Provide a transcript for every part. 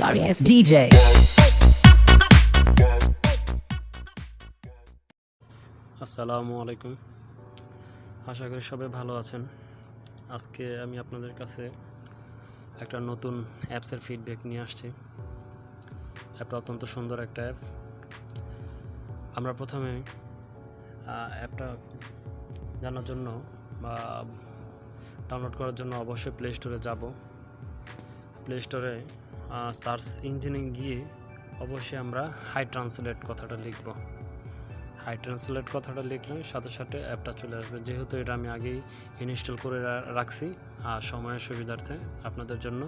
Sorry, it's DJ. আসসালামু আলাইকুম, আশা করি সবাই ভালো আছেন। আজকে আমি আপনাদের কাছে একটা নতুন অ্যাপসের ফিডব্যাক নিয়ে আসছি। অ্যাপটা অত্যন্ত সুন্দর একটা অ্যাপ। আমরা প্রথমে অ্যাপটা জানার জন্য বা ডাউনলোড করার জন্য অবশ্যই প্লে স্টোরে যাব। প্লে স্টোরে সার্চ ইঞ্জিনে গিয়ে অবশ্যই আমরা হাই ট্রান্সলেট কথাটা লিখব। হাই ট্রান্সলেট কথাটা লিখলে সাথে সাথে অ্যাপটা চলে আসবে। যেহেতু এটা আমি আগেই ইনস্টল করে রাখছি সময়ের সুবিধার্থে আপনাদের জন্য,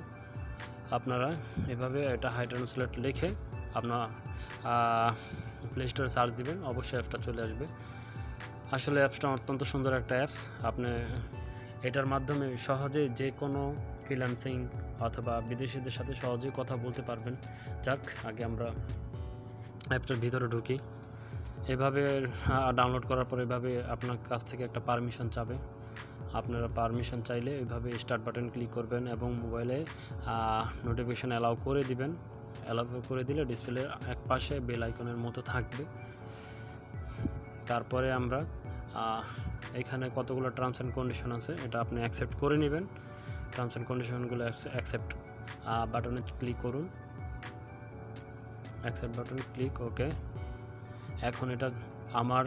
আপনারা এভাবে এটা হাই ট্রান্সলেট লিখে আপনার প্লে স্টোরে সার্চ দিবেন, অবশ্যই অ্যাপটা চলে আসবে। আসলে অ্যাপসটা অত্যন্ত সুন্দর একটা অ্যাপস। আপনি এটার মাধ্যমে সহজেই যে কোনো ফ্রিল্যান্সিং অথবা বিদেশিদের সাথে সহজেই কথা বলতে পারবেন। যাক, আগে আমরা অ্যাপটার ভিতরে ঢুকি। এভাবে ডাউনলোড করার পর এভাবে আপনার কাছ থেকে একটা পারমিশন চাবে। আপনারা পারমিশন চাইলে এইভাবে স্টার্ট বাটন ক্লিক করবেন এবং মোবাইলে নোটিফিকেশান অ্যালাউ করে দিবেন। অ্যালাউ করে দিলে ডিসপ্লের এক পাশে বেল আইকনের মতো থাকবে। তারপরে আমরা এখানে কতগুলো টার্মস অ্যান্ড কন্ডিশন আছে, এটা আপনি অ্যাকসেপ্ট করে নেবেন। টার্মস অ্যান্ড কন্ডিশনগুলো অ্যাকসেপ্ট বাটনে ক্লিক করুন। অ্যাকসেপ্ট বাটনে ক্লিক, ওকে। এখন এটা আমার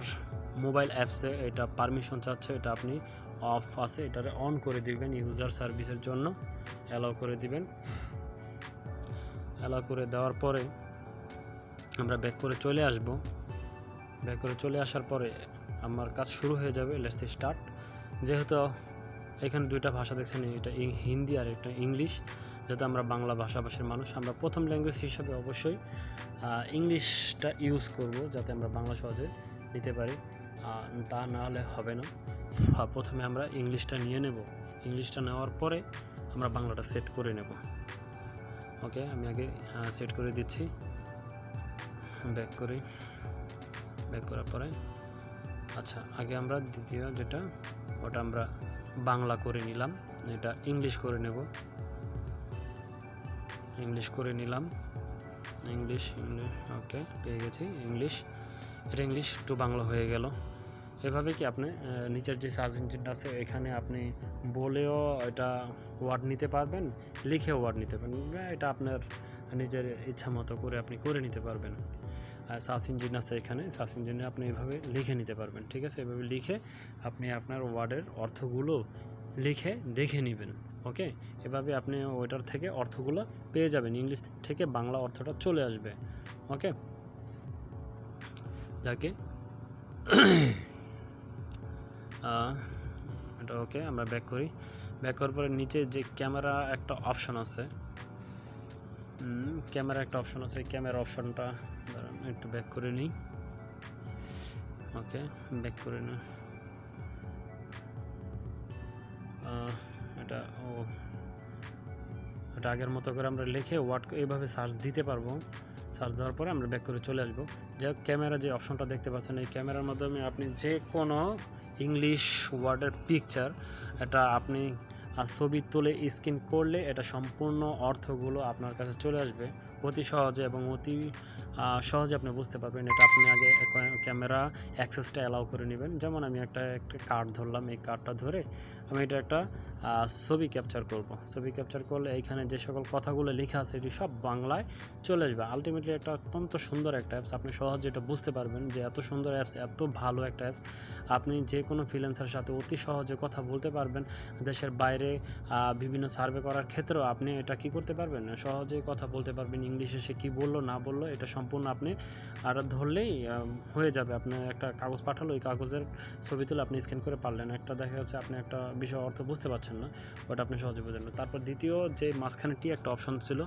মোবাইল অ্যাপসে এটা পারমিশন চাচ্ছে, এটা আপনি অফ আছে এটারে অন করে দিবেন। ইউজার সার্ভিসের জন্য অ্যালাউ করে দিবেন। অ্যালাউ করে দেওয়ার পরে আমরা ব্যাক করে চলে আসব। ব্যাক করে চলে আসার পরে আমার কাজ শুরু হয়ে যাবে। Let's start. যেহেতু এখানে দুইটা ভাষা দেখছেন, এটা হিন্দি আর একটা ইংলিশ। যেহেতু আমরা বাংলা ভাষাভাষীর মানুষ, আমরা প্রথম ল্যাঙ্গুয়েজ হিসাবে অবশ্যই ইংলিশটা ইউজ করব, যাতে আমরা বাংলা সহজে নিতে পারি। তা না হলে হবে না। প্রথমে আমরা ইংলিশটা নিয়ে নেব। ইংলিশটা নেওয়ার পরে আমরা বাংলাটা সেট করে নেব। ওকে, আমি আগে সেট করে দিচ্ছি। ব্যাক করি। ব্যাক করার পরে আচ্ছা, আগে আমরা দ্বিতীয় যেটা ওটা আমরা বাংলা করে নিলাম, এটা ইংলিশ করে নেব। ইংলিশ করে নিলাম। ইংলিশ, ওকে, পেয়ে গেছি ইংলিশ। এটা ইংলিশ টু বাংলা হয়ে গেল। এভাবে কি আপনি নিচের যে সার্চ ইঞ্জিনটা আছে এখানে আপনি বলেও এটা ওয়ার্ড নিতে পারবেন, লিখেও ওয়ার্ড নিতে পারবেন। এটা আপনার নিজের ইচ্ছা মতো করে আপনি করে নিতে পারবেন। সার্চ ইঞ্জিন আছে এখানে, সার্চ ইঞ্জিনে আপনি এভাবে লিখে নিতে পারবেন। ঠিক আছে, এভাবে লিখে আপনি আপনার ওয়ার্ডের অর্থগুলো লিখে দেখে নেবেন। ওকে, এভাবে আপনি ওইটার থেকে অর্থগুলো পেয়ে যাবেন। ইংলিশ থেকে বাংলা অর্থটা চলে আসবে। ওকে, যাকে এটা ওকে, আমরা ব্যাক করি। ব্যাক করার পরে নিচে যে ক্যামেরা একটা অপশন আছে, ক্যামেরা অপশনটা একটু ব্যাক করে নিই। ওকে, ব্যাক করে নিই। এটা আগের মতো করে আমরা লিখে ওয়ার্ড এইভাবে সার্চ দিতে পারবো। সার্চ দেওয়ার পরে আমরা ব্যাক করে চলে আসবো। যে ক্যামেরা যে অপশনটা দেখতে পাচ্ছেন, এই ক্যামেরার মাধ্যমে আপনি যে কোনো ইংলিশ ওয়ার্ডের পিকচার এটা আপনি ছবি তুলে স্ক্যান করলে এটা সম্পূর্ণ অর্থগুলো আপনার কাছে চলে আসবে অতি সহজে এবং অতি সহজে আপনি বুঝতে পারবেন। এটা আপনি আগে ক্যামেরা অ্যাক্সেসটা অ্যালাউ করে নেবেন। যেমন আমি একটা কার্ড ধরলাম, এই কার্ডটা ধরে আমি এটা একটা ছবি ক্যাপচার করব। ছবি ক্যাপচার করলে এইখানে যে সকল কথাগুলো লেখা আছে এটি সব বাংলায় চলে আসবে। আলটিমেটলি একটা অত্যন্ত সুন্দর একটা অ্যাপস। আপনি সহজে এটা বুঝতে পারবেন যে এত সুন্দর অ্যাপস, এত ভালো একটা অ্যাপস। আপনি যে কোনো ফ্রিল্যান্সারের সাথে অতি সহজে কথা বলতে পারবেন। দেশের বাইরে বিভিন্ন সার্ভে করার ক্ষেত্রেও আপনি এটা কি করতে পারবেন, সহজেই কথা বলতে পারবেন। ইংলিশে সে কী বললো না বললো এটা সম্পূর্ণ আপনি আর ধরলেই হয়ে যাবে। আপনি একটা কাগজ পাঠালো, ওই কাগজের ছবি তুলে আপনি স্ক্যান করে পারলেন। একটা দেখা যাচ্ছে আপনি একটা বিষয় অর্থ বুঝতে পারছেন না, ওটা আপনি সহজে বুঝলেন না। তারপর দ্বিতীয় যে মাঝখানে একটা অপশন ছিল,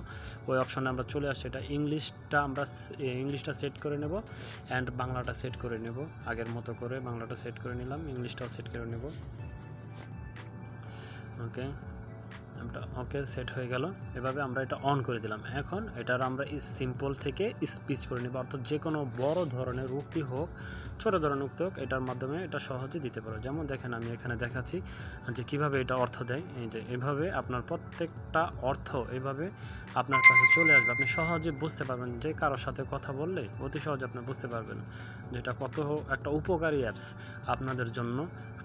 ওই অপশনে আমরা চলে আসছি। এটা ইংলিশটা সেট করে নেব অ্যান্ড বাংলাটা সেট করে নেব। আগের মতো করে বাংলাটা সেট করে নিলাম, ইংলিশটাও সেট করে নেব। ওকে, এটা ওকে সেট হয়ে গেল। এভাবে আমরা এটা অন করে দিলাম। এখন এটার আমরা সিম্পল থেকে স্পিচ করে নিব, অর্থাৎ যে কোনো বড় ধরনের উক্তি হোক ছোট ধরনের উক্তি হোক এটার মাধ্যমে এটা সহজে দিতে পারো। যেমন দেখেন আমি এখানে দেখাচ্ছি যে কিভাবে এটা অর্থ দেয়। এই যে এভাবে আপনার প্রত্যেকটা অর্থ এভাবে আপনার কাছে চলে আসবে, আপনি সহজে বুঝতে পারবেন। যে কারোর সাথে কথা বললে অতি সহজে আপনি বুঝতে পারবেন যেটা কত একটা উপকারী অ্যাপস আপনাদের জন্য।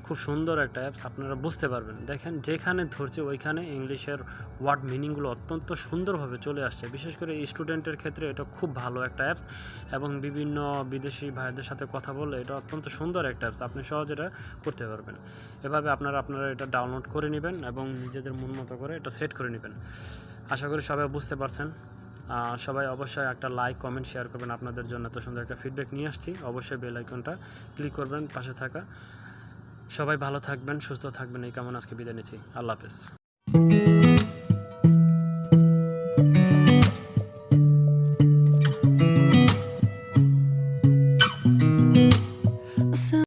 খুব সুন্দর একটা অ্যাপস, আপনারা বুঝতে পারবেন। দেখেন যেখানে ধরছে ওইখানে ইংলিশের ওয়ার্ড মিনিংগুলো অত্যন্ত সুন্দরভাবে চলে আসছে। বিশেষ করে স্টুডেন্টের ক্ষেত্রে এটা খুব ভালো একটা অ্যাপস, এবং বিভিন্ন বিদেশি ভাইদের সাথে কথা বললে এটা অত্যন্ত সুন্দর একটা অ্যাপস, আপনি সহজে এটা করতে পারবেন। এভাবে আপনারা এটা ডাউনলোড করে নেবেন এবং নিজেদের মন মতো করে এটা সেট করে নেবেন। আশা করি সবাই বুঝতে পারছেন। সবাই অবশ্যই একটা লাইক কমেন্ট শেয়ার করবেন। আপনাদের জন্য এত সুন্দর একটা ফিডব্যাক নিয়ে আসছি। অবশ্যই বেল আইকনটা ক্লিক করবেন পাশে থাকা। সবাই ভালো থাকবেন, সুস্থ থাকবেন এই কামনা আজকে বিদায় নিচ্ছি। আল্লাহ হাফেজ।